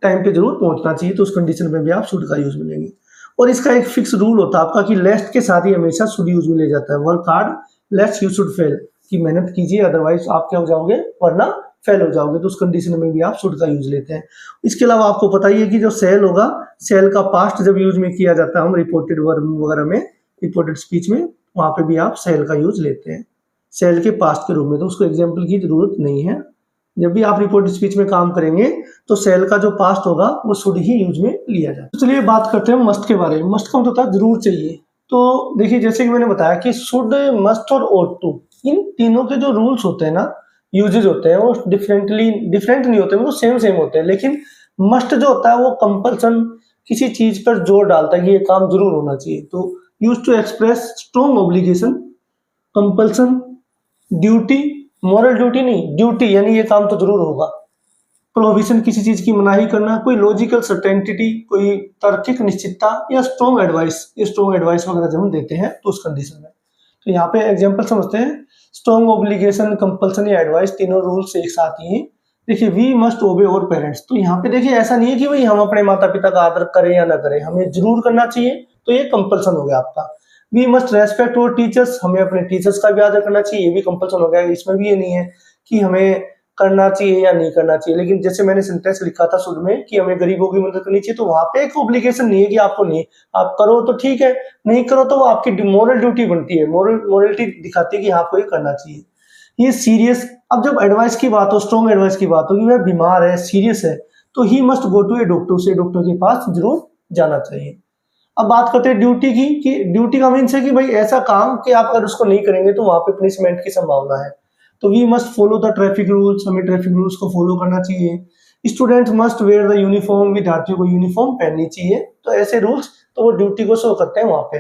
टाइम पे जरूर पहुंचना चाहिए, तो उस कंडीशन में भी आप शुड का यूज मिलेंगे। और इसका एक फिक्स रूल होता है आपका कि लेस्ट के साथ ही हमेशा शुड यूज में ले जाता है। Work hard let's you should fail, कि मेहनत कीजिए अदरवाइज आप क्या हो जाओगे, वरना फेल हो जाओगे, तो उस कंडीशन में भी आप शुड का यूज लेते हैं। इसके अलावा आपको पता ही है कि जो सेल होगा, सेल का पास्ट जब यूज में किया जाता है हम रिपोर्टेड वर्ब वगैरह में, रिपोर्टेड स्पीच में, वहां पे भी आप सेल का यूज लेते हैं, सेल के पास्ट के रूप में, तो उसको एग्जाम्पल की जरूरत नहीं है। जब भी आप रिपोर्टेड स्पीच में काम करेंगे तो सेल का जो पास्ट होगा वो शुड ही यूज में लिया जाए। तो चलिए बात करते हैं मस्ट के बारे में। मस्ट का मतलब होता है जरूर चाहिए। तो देखिए जैसे कि मैंने बताया कि शुड, मस्ट और ought टू, इन तीनों के जो रूल्स होते हैं ना, यूजेज होते हैं, वो डिफरेंट नहीं होते, वो सेम होते हैं। लेकिन मस्ट जो होता है वो कंपल्सन, किसी चीज पर जोर डालता है कि ये काम जरूर होना चाहिए। तो use to express strong obligation, compulsion, duty, moral duty नहीं, ड्यूटी यानी ये काम तो जरूर होगा, प्रोहिबिशन किसी चीज की मनाही करना, कोई लॉजिकल सर्टेनिटी, कोई तार्किक निश्चितता, या स्ट्रॉन्ग एडवाइस, ये स्ट्रॉन्ग एडवाइस वगैरह जब हम देते हैं तो उस कंडीशन में। तो यहाँ पे एग्जांपल समझते हैं। स्ट्रॉन्ग ऑब्लिगेशन, कंपल्सन या एडवाइस, तीनों रूल्स एक साथ ही हैं। देखिए वी मस्ट ओबे और पेरेंट्स, तो यहाँ पे देखिए ऐसा नहीं है कि भाई हम अपने माता पिता का आदर करें या ना करें, हमें जरूर करना चाहिए, तो ये कंपल्सन हो गया आपका। वी मस्ट रेस्पेक्ट और टीचर्स, हमें अपने टीचर्स का भी आदर करना चाहिए, ये भी कंपल्सन हो गया। इसमें भी ये नहीं है कि हमें करना चाहिए या नहीं करना चाहिए, लेकिन जैसे मैंने सेंटेंस लिखा था शुरू में कि हमें गरीबों की मदद करनी चाहिए, तो वहां पे एक ऑब्लिगेशन नहीं है कि आपको नहीं, आप करो तो ठीक है, नहीं करो तो वो आपकी मोरल ड्यूटी बनती है, मोरलिटी दिखाती है कि आपको ये करना चाहिए। ये सीरियस, अब जब एडवाइस की बात हो, स्ट्रॉन्ग एडवाइस की बात हो कि वह बीमार है, सीरियस है, तो he must go to a doctor, उसे डॉक्टर के पास जरूर जाना चाहिए। अब बात करते हैं ड्यूटी की, कि ड्यूटी का मीन्स है कि भाई ऐसा काम कि आप अगर उसको नहीं करेंगे तो वहां पे पनिशमेंट की संभावना है। तो we must follow the traffic rules, हमें ट्रैफिक रूल्स को फॉलो करना चाहिए। Student must wear the uniform, विद्यार्थियों को यूनिफॉर्म पहननी चाहिए। तो ऐसे रूल्स तो वो ड्यूटी को शो करते हैं वहां पे।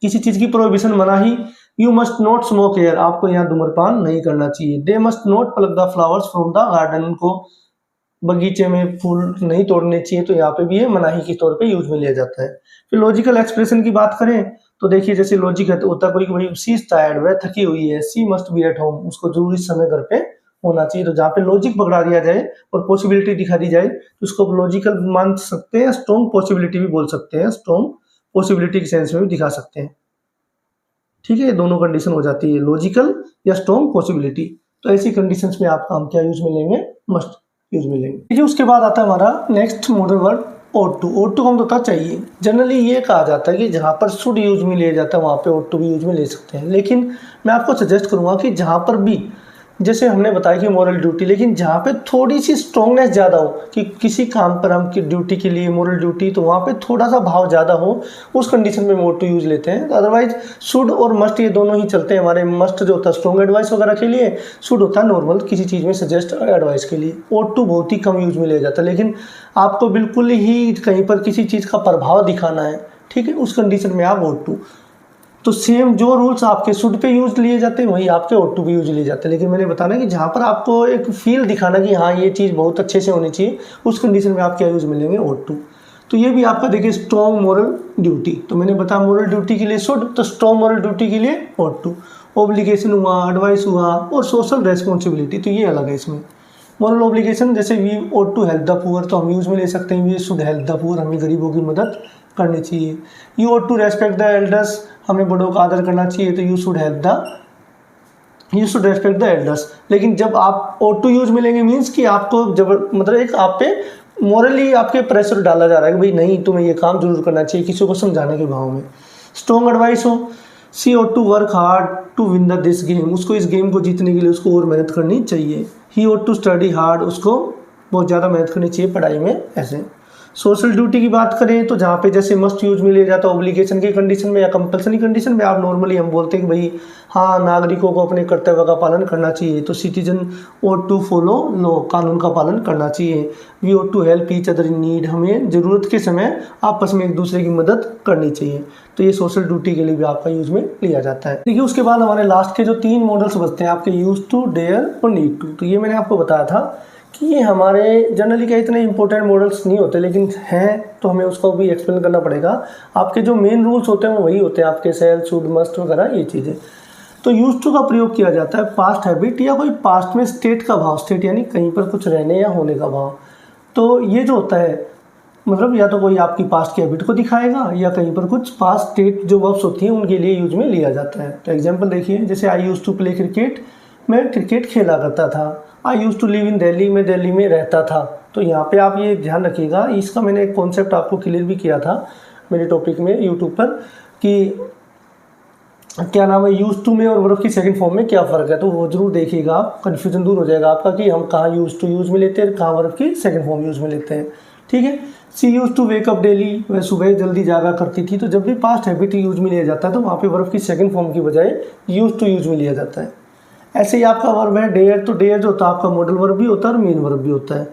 किसी चीज की प्रोहिबिशन, मनाही, you must not smoke here, आपको यहाँ धूम्रपान नहीं करना चाहिए। They must not pluck the flowers from the garden, उनको बगीचे में फूल नहीं तोड़ने चाहिए, तो यहाँ पे भी ये मनाही के तौर पे यूज में लिया जाता है। फिर लॉजिकल एक्सप्रेशन की बात करें तो देखिए, जैसे लॉजिक है तो होता कोई भाई सी इज टायर्ड, वह थकी हुई है, सी मस्ट बी एट होम, उसको जरूर इस समय घर पे होना चाहिए। तो जहाँ पे लॉजिक पकड़ा दिया जाए और पॉसिबिलिटी दिखा दी जाए तो उसको लॉजिकल मान सकते हैं, स्ट्रॉन्ग पॉसिबिलिटी भी बोल सकते हैं, स्ट्रॉन्ग पॉसिबिलिटी के सेंस में भी दिखा सकते हैं। ठीक है, ये दोनों कंडीशन हो जाती है, लॉजिकल या स्ट्रॉन्ग पॉसिबिलिटी। तो ऐसी कंडीशंस में आप काम क्या यूज में लेंगे, मस्ट यूज में लेंगे। ठीक है, उसके बाद आता है हमारा next modal verb ought to। ought to का मतलब होता चाहिए। जनरली ये कहा जाता है कि जहाँ पर should यूज में लिया जाता है वहाँ पे ought to भी यूज में ले सकते हैं, लेकिन मैं आपको सजेस्ट करूँगा कि जहाँ पर भी, जैसे हमने बताया कि मोरल ड्यूटी, लेकिन जहाँ पे थोड़ी सी स्ट्रॉन्गनेस ज़्यादा हो कि किसी काम पर हम की ड्यूटी के लिए मोरल ड्यूटी, तो वहाँ पे थोड़ा सा भाव ज़्यादा हो, उस कंडीशन में ought to यूज लेते हैं। अदरवाइज शुड और मस्ट ये दोनों ही चलते हैं हमारे। मस्ट जो होता है स्ट्रॉन्ग एडवाइस वगैरह के लिए, शुड होता है नॉर्मल किसी चीज़ में सजेस्ट एडवाइस के लिए। ought to बहुत ही कम यूज में लिया जाता है, लेकिन आपको बिल्कुल ही कहीं पर किसी चीज़ का प्रभाव दिखाना है, ठीक है, उस कंडीशन में आप ought to। तो सेम जो रूल्स आपके शुड पे यूज लिए जाते हैं वही आपके ought to भी यूज लिए जाते हैं, लेकिन मैंने बताना कि जहाँ पर आपको एक फील दिखाना कि हाँ ये चीज़ बहुत अच्छे से होनी चाहिए, उस कंडीशन में आप क्या यूज मिलेंगे, ought to। तो ये भी आपका देखिए स्ट्रॉन्ग मोरल ड्यूटी, तो मैंने बताया मोरल ड्यूटी के लिए शुड, तो स्ट्रॉन्ग मोरल ड्यूटी के लिए ought to। ऑब्लिगेशन हुआ, एडवाइस हुआ और सोशल रेस्पॉन्सिबिलिटी, तो ये अलग है इसमें। मोरल ऑब्लिगेशन जैसे we ought to help the poor, तो हम यूज में ले सकते हैं we should help the poor, हमें गरीबों की मदद करनी चाहिए। You ought to respect the elders, हमें बड़ों का आदर करना चाहिए, तो you should respect the elders. लेकिन जब आप ought to यूज मिलेंगे मीन्स कि आपको जब मतलब एक आप पे मॉरली आपके प्रेशर डाला जा रहा है कि भाई नहीं तुम्हें ये काम जरूर करना चाहिए, किसी को समझाने के भाव में। स्ट्रॉन्ग एडवाइस हो, she ought to work hard to win the this game, उसको इस गेम को जीतने के लिए उसको और मेहनत करनी चाहिए। ही ought to स्टडी हार्ड, उसको बहुत ज़्यादा मेहनत करनी चाहिए पढ़ाई में। ऐसे सोशल ड्यूटी की बात करें तो जहाँ पे जैसे मस्ट यूज में लिया जाता है ऑब्लिगेशन की कंडीशन में या कंपल्सरी कंडीशन में, आप नॉर्मली हम बोलते हैं कि भाई हाँ नागरिकों को अपने कर्तव्य का पालन करना चाहिए, तो citizen ought to follow law, कानून का पालन करना चाहिए। We ought to help each other in need, हमें ज़रूरत के समय आपस में एक दूसरे की मदद करनी चाहिए। तो ये सोशल ड्यूटी के लिए भी आपका यूज में लिया जाता है। देखिए उसके बाद हमारे लास्ट के जो 3 मॉडल्स बचते हैं आपके यूज टू, डेयर और नीड टू। तो ये मैंने आपको बताया था कि ये हमारे जनरली क्या इतने इंपॉर्टेंट मॉडल्स नहीं होते, लेकिन हैं तो हमें उसको भी एक्सप्लेन करना पड़ेगा। आपके जो मेन रूल्स होते हैं वो वही होते हैं आपके सेल, शुड, मस्ट वगैरह ये चीज़ें। तो यूज टू का प्रयोग किया जाता है पास्ट हैबिट या कोई पास्ट में स्टेट का भाव, स्टेट यानी कहीं पर कुछ रहने या होने का भाव। तो ये जो होता है मतलब या तो कोई आपकी पास्ट की हैबिट को दिखाएगा या कहीं पर कुछ पास्ट स्टेट जो वर्ब्स होती हैं उनके लिए यूज में लिया जाता है। तो एग्जाम्पल देखिए, जैसे I use to play cricket, मैं क्रिकेट खेला करता था। I use to live in Delhi, मैं दिल्ली में रहता था। तो यहाँ पे आप ये ध्यान रखिएगा, इसका मैंने एक कॉन्सेप्ट आपको क्लियर भी किया था मेरे टॉपिक में यूट्यूब पर कि क्या नाम है यूज टू में और वर्ब की सेकंड फॉर्म में क्या फ़र्क है, तो वो जरूर देखिएगा आप, कन्फ्यूजन दूर हो जाएगा आपका कि हम कहाँ यूज टू यूज में लेते हैं, कहाँ वर्ब की सेकंड फॉर्म यूज में लेते हैं। ठीक है, she use to wake up daily, वह सुबह जल्दी जागा करती थी। तो जब भी पास्ट हैबिट यूज में लिया जाता है तो वहाँ पे वर्ब की सेकंड फॉर्म की बजाय यूज टू यूज में लिया जाता है। ऐसे ही आपका वर्ब है डेयर, तो डेयर जो होता है आपका मॉडल वर्ब भी होता है और मेन वर्ब भी होता है।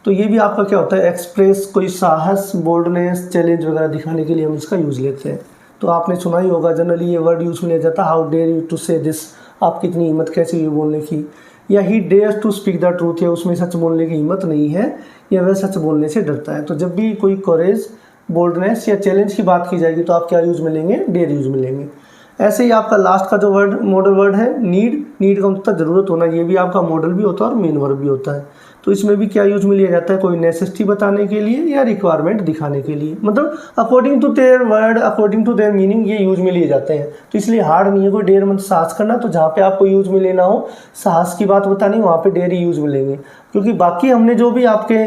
तो ये भी आपका क्या होता है, एक्सप्रेस कोई साहस, बोल्डनेस, चैलेंज वगैरह दिखाने के लिए हम इसका यूज़ लेते हैं। तो आपने सुना ही होगा जनरली ये वर्ड यूज़ में लिया जाता है, how dare you to say this, आपकी इतनी हिम्मत कैसे हुई बोलने की, या he dares to speak the truth, या उसमें सच बोलने की हिम्मत नहीं है या वह सच बोलने से डरता है। तो जब भी कोई करेज, बोल्डनेस या चैलेंज की बात की जाएगी तो आप क्या यूज़ में लेंगे, डेयर यूज़ में लेंगे। ऐसे ही आपका लास्ट का जो वर्ड मॉडल वर्ड है नीड, नीड का मतलब ज़रूरत होना, ये भी आपका मॉडल भी होता है और मेन वर्ब भी होता है। तो इसमें भी क्या यूज में लिया जाता है, कोई नेसेसिटी बताने के लिए या रिक्वायरमेंट दिखाने के लिए, मतलब according to their word, according to their meaning ये यूज में लिए जाते हैं। तो इसलिए हार्ड नहीं है कोई डेयर मतलब साहस करना, तो जहाँ पे आपको यूज में लेना हो, साहस की बात बतानी, वहाँ पे डेयर यूज में लेंगे। क्योंकि बाकी हमने जो भी आपके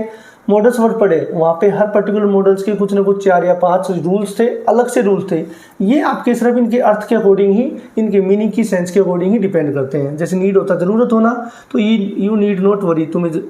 मॉडल्स वर्ड पढ़े वहाँ पे हर पर्टिकुलर मॉडल्स के कुछ ना कुछ 4 या 5 रूल्स थे, अलग से रूल्स थे। ये आपके सिर्फ इनके अर्थ के अकॉर्डिंग ही, इनके मीनिंग की सेंस के अकॉर्डिंग ही डिपेंड करते हैं। जैसे नीड होता ज़रूरत होना, तो यू नीड नॉट वरी, तुम्हें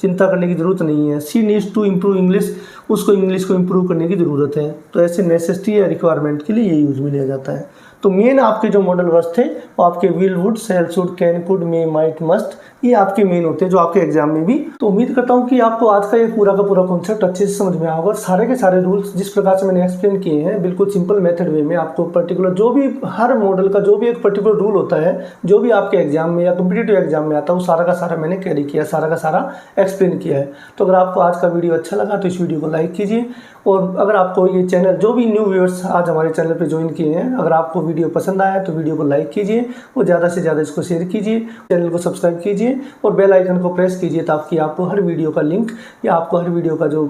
चिंता करने की ज़रूरत नहीं है। सी नीड्स टू इम्प्रूव इंग्लिश, उसको इंग्लिश को इम्प्रूव करने की ज़रूरत है। तो ऐसे नेसेसिटी या रिक्वायरमेंट के लिए ये यूज में लिया जाता है। तो मेन आपके जो मॉडल वर्ड्स थे वो आपके will, would, shall, should, can, could, may, might, must, ये आपके मेन होते हैं जो आपके एग्जाम में भी। तो उम्मीद करता हूँ कि आपको आज का ये पूरा का पूरा कॉन्सेप्ट अच्छे से समझ में आया होगा। सारे के सारे रूल्स जिस प्रकार से मैंने एक्सप्लेन किए हैं बिल्कुल सिंपल मेथड वे में, आपको पर्टिकुलर जो भी हर मॉडल का जो भी एक पर्टिकुलर रूल होता है जो भी आपके एग्जाम में या कॉम्पिटिटिव एग्जाम में आता है वो सारा का सारा मैंने कैरी किया, सारा का सारा एक्सप्लेन किया है। तो अगर आपको आज का वीडियो अच्छा लगा तो इस वीडियो को लाइक कीजिए, और अगर आपको ये चैनल, जो भी न्यू व्यूअर्स आज हमारे चैनल पे ज्वाइन किए हैं, अगर आपको वीडियो पसंद आया तो वीडियो को लाइक कीजिए और ज़्यादा से ज़्यादा इसको शेयर कीजिए, चैनल को सब्सक्राइब कीजिए और बेल आइकन को प्रेस कीजिए ताकि आपको हर वीडियो का लिंक या आपको हर वीडियो का जो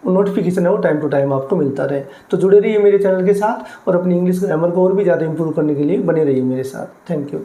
नोटिफिकेशन है वो टाइम टू टाइम आपको मिलता रहे। तो जुड़े रहिए मेरे चैनल के साथ और अपनी इंग्लिश ग्रामर को और भी ज़्यादा इंप्रूव करने के लिए बने रहिए मेरे साथ। Thank you.